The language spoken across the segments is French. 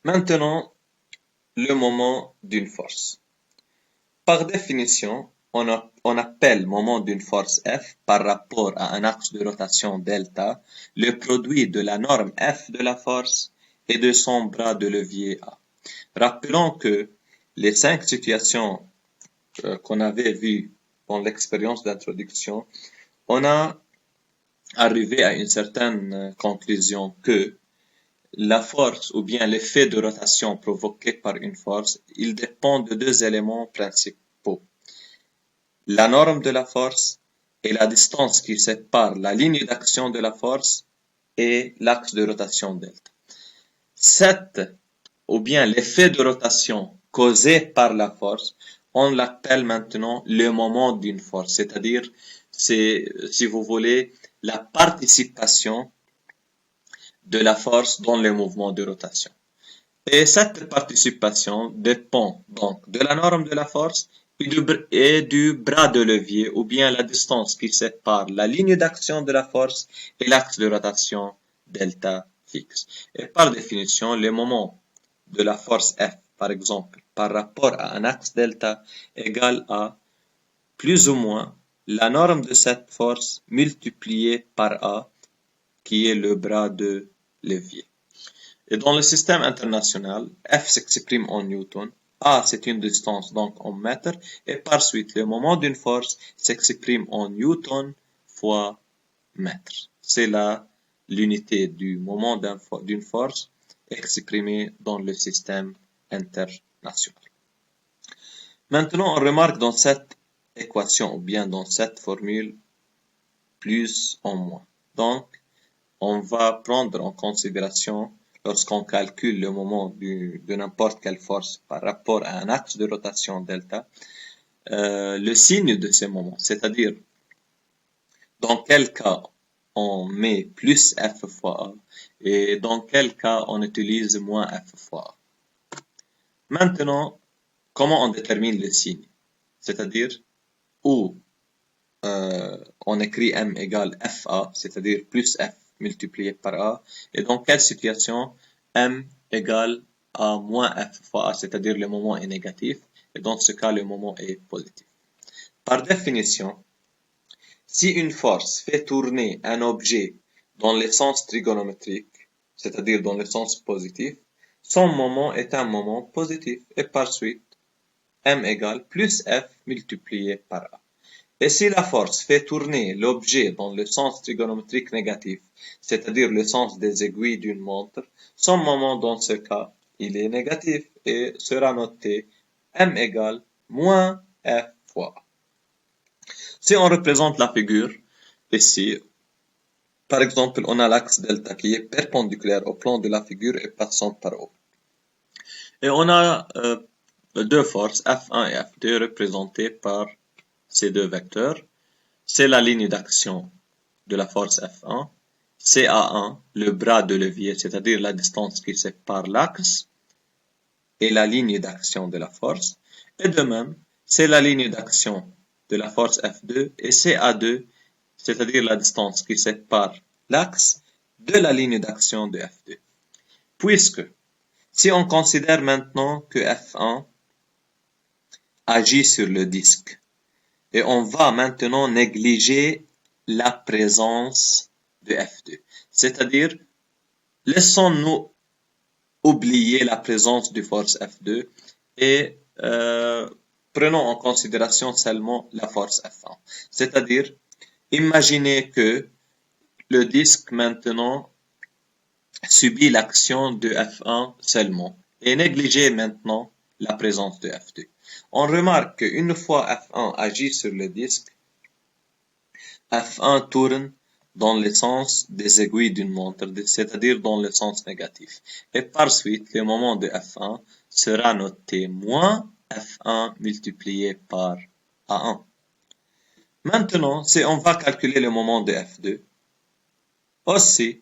Maintenant, le moment d'une force. Par définition, on appelle moment d'une force F par rapport à un axe de rotation delta le produit de la norme F de la force et de son bras de levier A. Rappelons que les 5 situations qu'on avait vues dans l'expérience d'introduction, on a arrivé à une certaine conclusion que la force ou bien l'effet de rotation provoqué par une force, il dépend de deux éléments principaux. La norme de la force et la distance qui sépare la ligne d'action de la force et l'axe de rotation delta. Cette, ou bien l'effet de rotation causé par la force, on l'appelle maintenant le moment d'une force, c'est-à-dire, c'est, si vous voulez, la participation de la force dans le mouvement de rotation. Et cette participation dépend donc de la norme de la force et du bras de levier ou bien la distance qui sépare la ligne d'action de la force et l'axe de rotation delta fixe. Et par définition, le moment de la force F, par exemple, par rapport à un axe delta égale à plus ou moins la norme de cette force multipliée par A, qui est le bras de levier. Et dans le système international, F s'exprime en newton, A c'est une distance donc en mètres, et par suite le moment d'une force s'exprime en newton fois mètre. C'est là l'unité du moment d'une force exprimée dans le système international. Maintenant, on remarque dans cette équation ou bien dans cette formule plus en moins. Donc, on va prendre en considération lorsqu'on calcule le moment de n'importe quelle force par rapport à un axe de rotation delta, le signe de ce moment, c'est-à-dire dans quel cas on met plus F fois A et dans quel cas on utilise moins F fois A. Maintenant, comment on détermine le signe? C'est-à-dire où on écrit M égale FA, c'est-à-dire plus F multiplié par A, et dans quelle situation M égale A moins F fois A, c'est-à-dire le moment est négatif, et dans ce cas, le moment est positif. Par définition, si une force fait tourner un objet dans le sens trigonométrique, c'est-à-dire dans le sens positif, son moment est un moment positif, et par suite, M égale plus F multiplié par A. Et si la force fait tourner l'objet dans le sens trigonométrique négatif, c'est-à-dire le sens des aiguilles d'une montre, son moment dans ce cas, il est négatif et sera noté M égale moins F fois A. Si on représente la figure, ici, par exemple, on a l'axe delta qui est perpendiculaire au plan de la figure et passant par haut. Et on a deux forces, F1 et F2, représentées par ces deux vecteurs. C'est la ligne d'action de la force F1, CA1, le bras de levier, c'est-à-dire la distance qui sépare l'axe et la ligne d'action de la force. Et de même, c'est la ligne d'action de la force F2 et CA2, c'est-à-dire la distance qui sépare l'axe de la ligne d'action de F2. Puisque, si on considère maintenant que F1 agit sur le disque, et on va maintenant négliger la présence de F2. C'est-à-dire, laissons-nous oublier la présence de force F2 et prenons en considération seulement la force F1. C'est-à-dire, imaginez que le disque maintenant subit l'action de F1 seulement et négligez maintenant la présence de F2. On remarque qu'une fois F1 agit sur le disque, F1 tourne dans le sens des aiguilles d'une montre, c'est-à-dire dans le sens négatif. Et par suite, le moment de F1 sera noté moins F1 multiplié par A1. Maintenant, si on va calculer le moment de F2, aussi,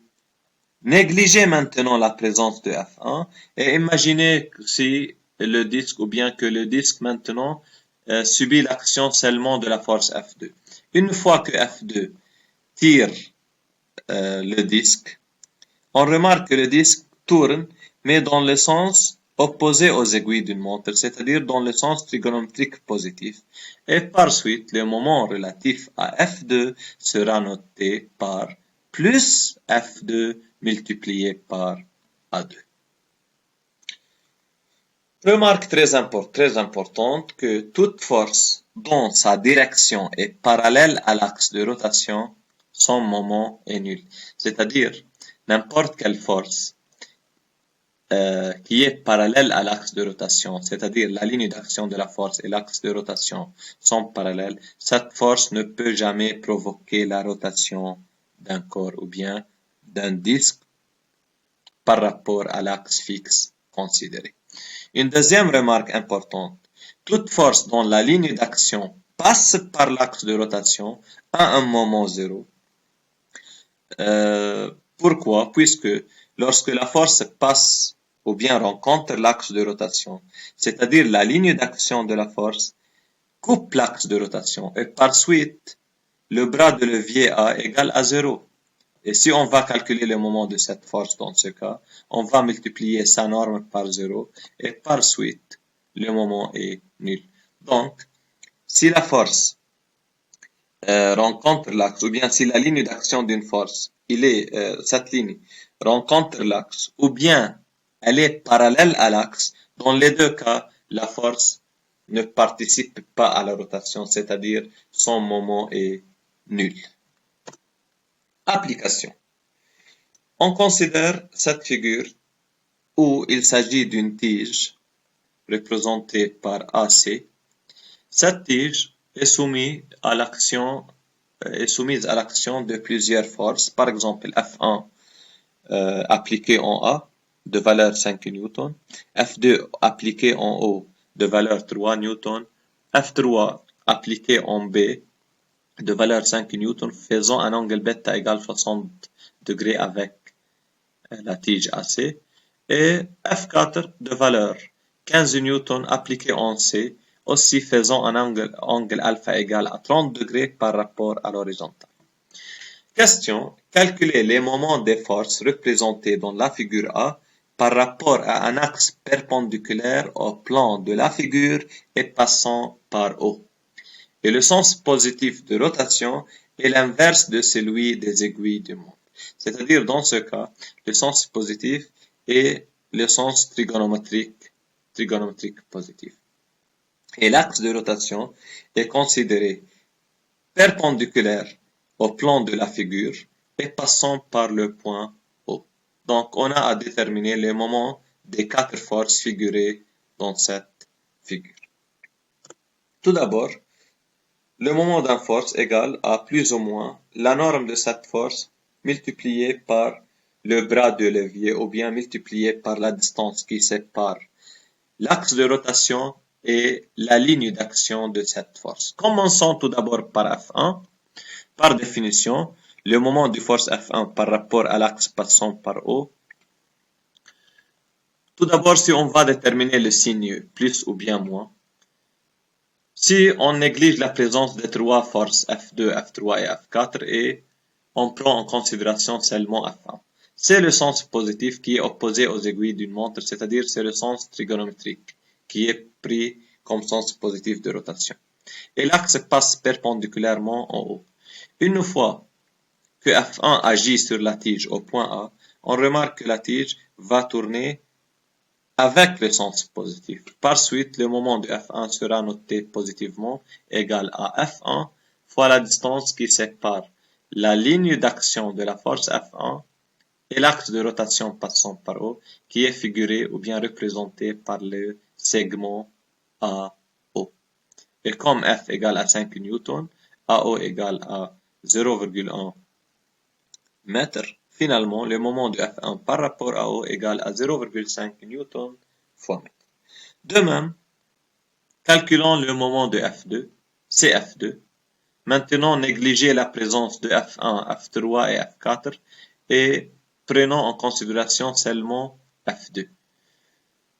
négligez maintenant la présence de F1 et imaginez si le disque ou bien que le disque maintenant subit l'action seulement de la force F2. Une fois que F2 tire le disque, on remarque que le disque tourne mais dans le sens opposé aux aiguilles d'une montre, c'est-à-dire dans le sens trigonométrique positif. Et par suite, le moment relatif à F2 sera noté par plus F2 multiplié par A2. Remarque très importante que toute force dont sa direction est parallèle à l'axe de rotation, son moment est nul. C'est-à-dire, n'importe quelle force qui est parallèle à l'axe de rotation, c'est-à-dire la ligne d'action de la force et l'axe de rotation sont parallèles, cette force ne peut jamais provoquer la rotation d'un corps ou bien d'un disque par rapport à l'axe fixe considéré. Une deuxième remarque importante, toute force dont la ligne d'action passe par l'axe de rotation a un moment zéro. Pourquoi? Puisque lorsque la force passe ou bien rencontre l'axe de rotation, c'est-à-dire la ligne d'action de la force, coupe l'axe de rotation et par suite, le bras de levier A égale à 0. Et si on va calculer le moment de cette force dans ce cas, on va multiplier sa norme par 0 et par suite, le moment est nul. Donc, si la force rencontre l'axe, ou bien si la ligne d'action d'une force, cette ligne rencontre l'axe, ou bien elle est parallèle à l'axe, dans les deux cas, la force ne participe pas à la rotation, c'est-à-dire son moment est nul. Application. On considère cette figure où il s'agit d'une tige représentée par AC. Cette tige est soumise à l'action de plusieurs forces, par exemple F1 appliqué en A de valeur 5 Newton, F2 appliqué en haut de valeur 3 Newton, F3 appliqué en B de valeur 5 Newton, faisant un angle bêta égal 60 degrés avec la tige AC, et F4 de valeur 15 Newton appliqué en C, aussi faisant un angle alpha égal à 30 degrés par rapport à l'horizontale. Question. Calculer les moments des forces représentées dans la figure A par rapport à un axe perpendiculaire au plan de la figure et passant par O. Et le sens positif de rotation est l'inverse de celui des aiguilles du monde. C'est-à-dire, dans ce cas, le sens positif est le sens trigonométrique positif. Et l'axe de rotation est considéré perpendiculaire au plan de la figure et passant par le point O. Donc, on a à déterminer les moments des quatre forces figurées dans cette figure. Tout d'abord, le moment d'une force égale à plus ou moins la norme de cette force multipliée par le bras de levier ou bien multipliée par la distance qui sépare l'axe de rotation et la ligne d'action de cette force. Commençons tout d'abord par F1. Par définition, le moment de force F1 par rapport à l'axe passant par O. Tout d'abord, si on va déterminer le signe plus ou bien moins, si on néglige la présence des trois forces F2, F3 et F4 et on prend en considération seulement F1, c'est le sens positif qui est opposé aux aiguilles d'une montre, c'est-à-dire c'est le sens trigonométrique qui est pris comme sens positif de rotation. Et l'axe passe perpendiculairement en haut. Une fois que F1 agit sur la tige au point A, on remarque que la tige va tourner avec le sens positif. Par suite, le moment de F1 sera noté positivement égal à F1 fois la distance qui sépare la ligne d'action de la force F1 et l'axe de rotation passant par O, qui est figuré ou bien représenté par le segment AO. Et comme F égale à 5 Newton, AO égale à 0,1 mètre, finalement, le moment de F1 par rapport à O égale à 0,5 Newton fois mètre. De même, calculons le moment de F2, c'est F2. Maintenant, négligez la présence de F1, F3 et F4 et prenons en considération seulement F2.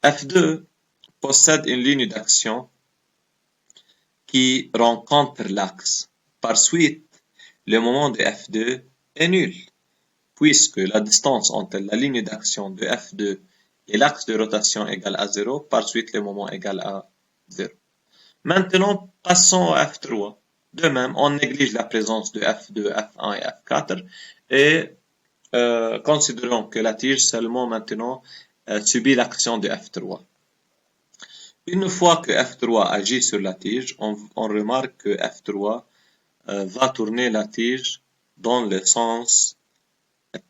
F2 possède une ligne d'action qui rencontre l'axe. Par suite, le moment de F2 est nul, puisque la distance entre la ligne d'action de F2 et l'axe de rotation égale à 0, par suite le moment égal à 0. Maintenant, passons au F3. De même, on néglige la présence de F2, F1 et F4 et considérons que la tige seulement maintenant subit l'action de F3. Une fois que F3 agit sur la tige, on remarque que F3 va tourner la tige dans le sens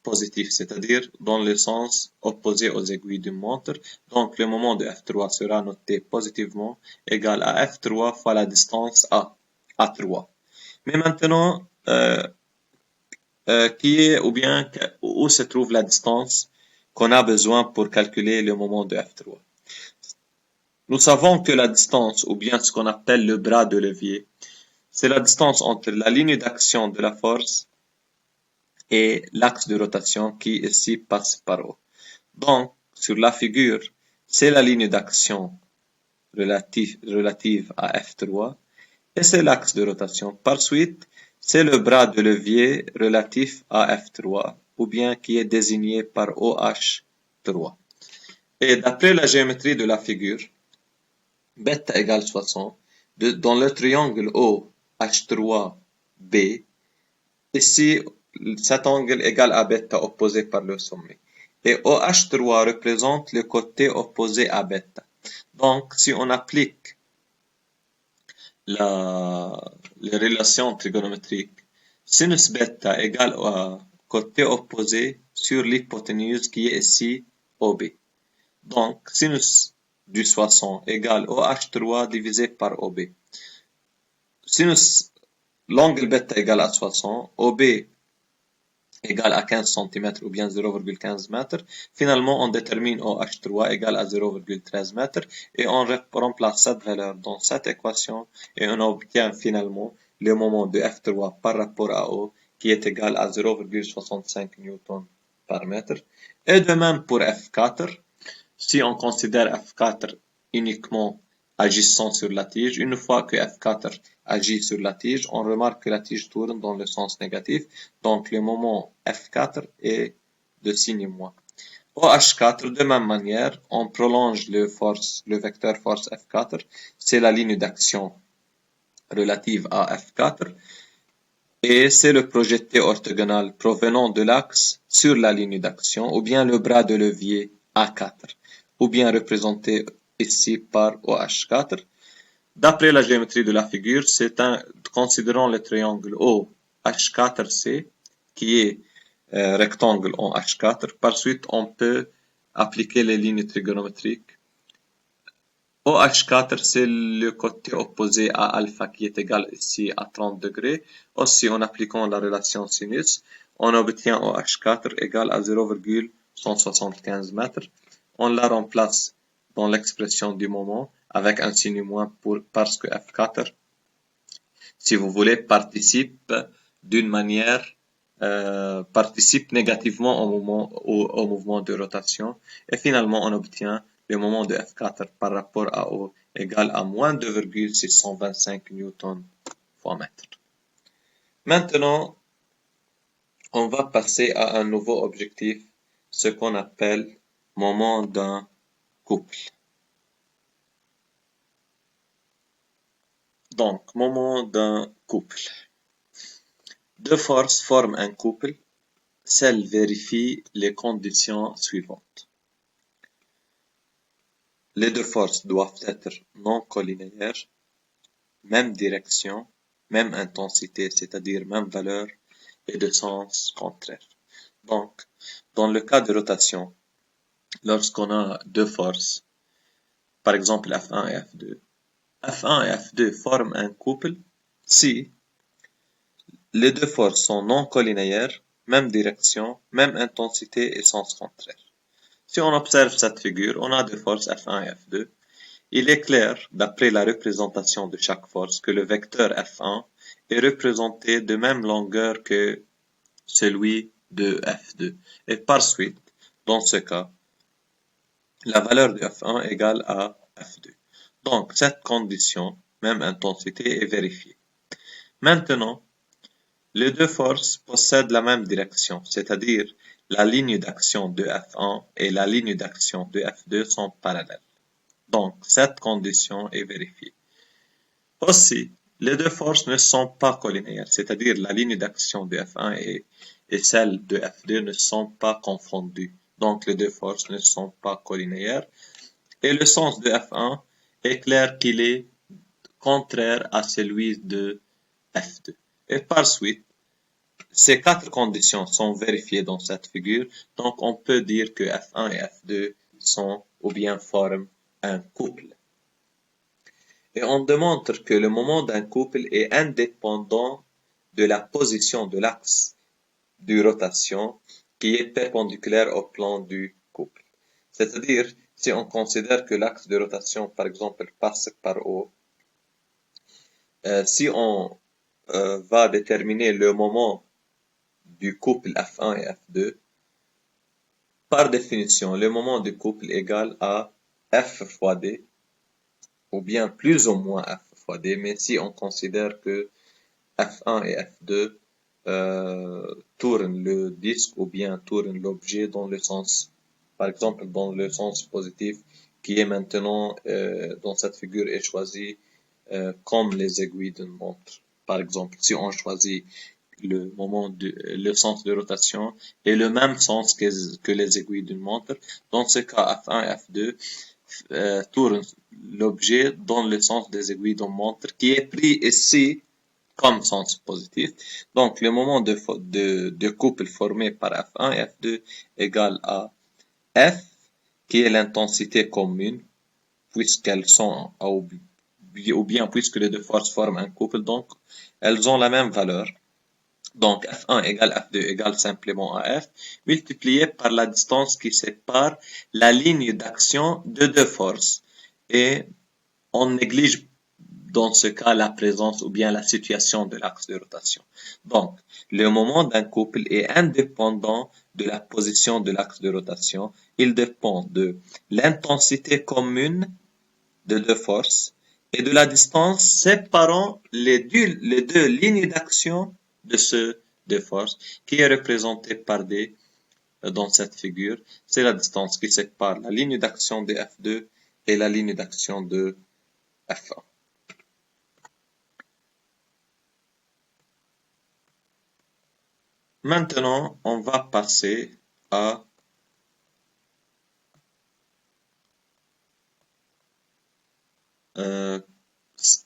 positif, c'est-à-dire dans le sens opposé aux aiguilles d'une montre. Donc le moment de F3 sera noté positivement égal à F3 fois la distance A, A3. Mais maintenant, où se trouve la distance qu'on a besoin pour calculer le moment de F3? Nous savons que la distance, ou bien ce qu'on appelle le bras de levier, c'est la distance entre la ligne d'action de la force et l'axe de rotation qui ici passe par O. Donc, sur la figure, c'est la ligne d'action relative à F3 et c'est l'axe de rotation. Par suite, c'est le bras de levier relatif à F3 ou bien qui est désigné par OH3. Et d'après la géométrie de la figure, bêta égale 60, dans le triangle OH3B, ici, cet angle égal à bêta opposé par le sommet. Et OH3 représente le côté opposé à bêta. Donc, si on applique les relations trigonométriques, sinus bêta égale au côté opposé sur l'hypoténuse qui est ici OB. Donc, sinus du 60 égale OH3 divisé par OB. Sinus l'angle bêta égale à 60, OB égale à 15 cm ou bien 0,15 m. Finalement, on détermine OH3 égale à 0,13 m et on remplace cette valeur dans cette équation et on obtient finalement le moment de F3 par rapport à O qui est égal à 0,65 N par mètre. Et de même pour F4, si on considère F4 uniquement agissant sur la tige, une fois que F4 agit sur la tige, on remarque que la tige tourne dans le sens négatif, donc le moment F4 est de signe moins. Au H4, de même manière, on prolonge le vecteur force F4, c'est la ligne d'action relative à F4, et c'est le projeté orthogonal provenant de l'axe sur la ligne d'action, ou bien le bras de levier A4, ou bien représenté ici par OH4. D'après la géométrie de la figure, considérons le triangle OH4C, qui est rectangle en H4. Par suite, on peut appliquer les lignes trigonométriques. OH4, c'est le côté opposé à alpha qui est égal ici à 30 degrés. Aussi, en appliquant la relation sinus, on obtient OH4 égale à 0,175 m. On la remplace dans l'expression du moment avec un signe moins parce que F4, si vous voulez, participe d'une manière, participe négativement au mouvement de rotation. Et finalement, on obtient le moment de F4 par rapport à O égale à moins 2,625 Newton fois mètre. Maintenant, on va passer à un nouveau objectif, ce qu'on appelle moment d'un couple. Donc, moment d'un couple. Deux forces forment un couple. Celles vérifient les conditions suivantes. Les deux forces doivent être non collinéaires, même direction, même intensité, c'est-à-dire même valeur, et de sens contraire. Donc, dans le cas de rotation, lorsqu'on a deux forces, par exemple F1 et F2, F1 et F2 forment un couple si les deux forces sont non collinéaires, même direction, même intensité et sens contraire. Si on observe cette figure, on a deux forces F1 et F2. Il est clair, d'après la représentation de chaque force, que le vecteur F1 est représenté de même longueur que celui de F2. Et par suite, dans ce cas, la valeur de F1 égale à F2. Donc, cette condition, même intensité, est vérifiée. Maintenant, les deux forces possèdent la même direction, c'est-à-dire la ligne d'action de F1 et la ligne d'action de F2 sont parallèles. Donc, cette condition est vérifiée. Aussi, les deux forces ne sont pas collinéaires, c'est-à-dire la ligne d'action de F1 et celle de F2 ne sont pas confondues. Donc, les deux forces ne sont pas collinéaires. Et le sens de F1 est clair qu'il est contraire à celui de F2. Et par suite, ces quatre conditions sont vérifiées dans cette figure, donc on peut dire que F1 et F2 sont ou bien forment un couple. Et on démontre que le moment d'un couple est indépendant de la position de l'axe de rotation qui est perpendiculaire au plan du couple. C'est-à-dire, si on considère que l'axe de rotation, par exemple, passe par O, si on va déterminer le moment du couple F1 et F2, par définition, le moment du couple égale à F fois D, ou bien plus ou moins F fois D, mais si on considère que F1 et F2 tournent le disque ou bien tournent l'objet dans le sens, par exemple, dans le sens positif, qui est maintenant dans cette figure est choisi comme les aiguilles d'une montre. Par exemple, si on choisit le sens de rotation et le même sens que les aiguilles d'une montre, dans ce cas, F1 et F2 tournent l'objet dans le sens des aiguilles d'une montre qui est pris ici comme sens positif. Donc, le moment de couple formé par F1 et F2 égale à F, qui est l'intensité commune, puisqu'elles sont, ou bien puisque les deux forces forment un couple, donc elles ont la même valeur. Donc, F1 égale F2 égale simplement à F, multiplié par la distance qui sépare la ligne d'action de deux forces. Et on néglige dans ce cas la présence ou bien la situation de l'axe de rotation. Donc, le moment d'un couple est indépendant de la position de l'axe de rotation. Il dépend de l'intensité commune de deux forces et de la distance séparant les deux lignes d'action de ces deux forces, qui est représentée par D dans cette figure. C'est la distance qui sépare la ligne d'action de F2 et la ligne d'action de F1. Maintenant, on va passer à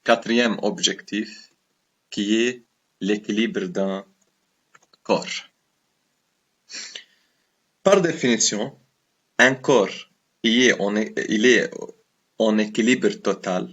quatrième objectif, qui est l'équilibre d'un corps. Par définition, un corps il est en équilibre total